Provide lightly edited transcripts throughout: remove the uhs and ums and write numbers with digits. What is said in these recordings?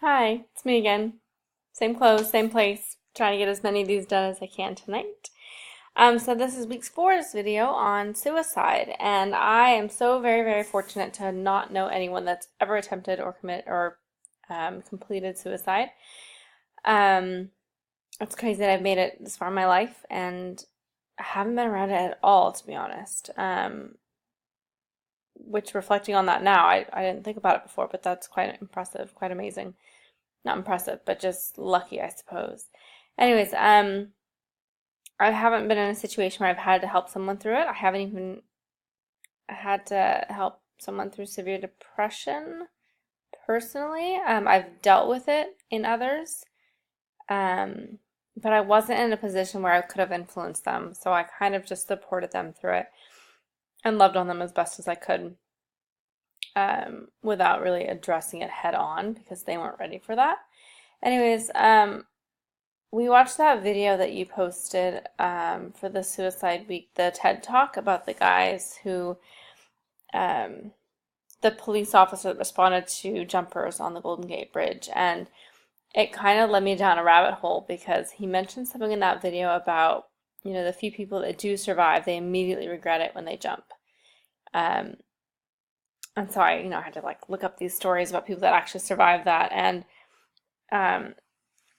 Hi, it's me again. Same clothes, same place. Trying to get as many of these done as I can tonight. So this is week 4's video on suicide, and I am so very, very fortunate to not know anyone that's ever attempted or completed suicide. It's crazy that I've made it this far in my life, and I haven't been around it at all, to be honest. Which reflecting on that now, I didn't think about it before, but that's quite impressive, quite amazing. Not impressive, but just lucky, I suppose. Anyways, I haven't been in a situation where I've had to help someone through it. I haven't even had to help someone through severe depression personally. I've dealt with it in others, but I wasn't in a position where I could have influenced them. So I kind of just supported them through it and loved on them as best as I could, without really addressing it head on because they weren't ready for that. Anyways, we watched that video that you posted for the Suicide Week, the TED Talk about the guys who, the police officer that responded to jumpers on the Golden Gate Bridge. And it kind of led me down a rabbit hole because he mentioned something in that video about, the few people that do survive, they immediately regret it when they jump. And so I had to look up these stories about people that actually survived that. And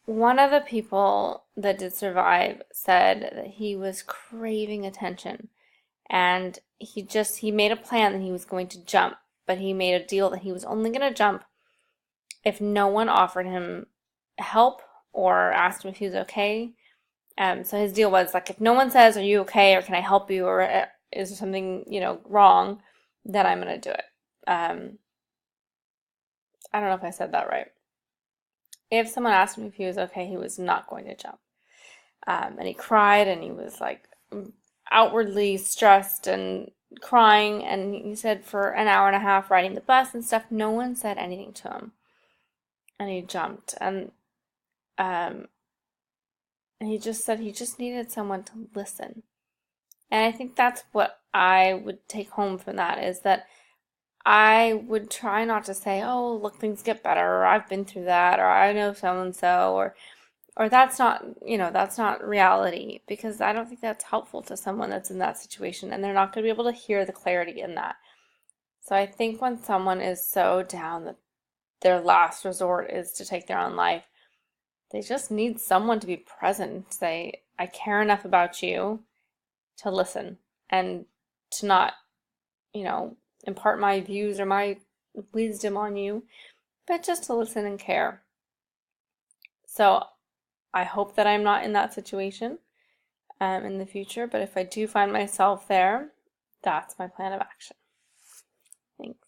one of the people that did survive said that he was craving attention, and he made a plan that he was going to jump, but he made a deal that he was only going to jump if no one offered him help or asked him if he was okay. So his deal was if no one says, "Are you okay?" or "Can I help you?" or "Is there something wrong?" then I'm going to do it. I don't know if I said that right. If someone asked him if he was okay, he was not going to jump. And he cried, and he was outwardly stressed and crying. And he said for an hour and a half riding the bus and stuff, no one said anything to him. And he jumped. And he just said he just needed someone to listen. And I think that's what I would take home from that, is that I would try not to say, "Oh, look, things get better," or "I've been through that," or "I know so-and-so," or that's not reality, because I don't think that's helpful to someone that's in that situation, and they're not going to be able to hear the clarity in that. So I think when someone is so down that their last resort is to take their own life, they just need someone to be present, say, "I care enough about you to listen and to not, impart my views or my wisdom on you, but just to listen and care." So I hope that I'm not in that situation in the future, but if I do find myself there, that's my plan of action. Thanks.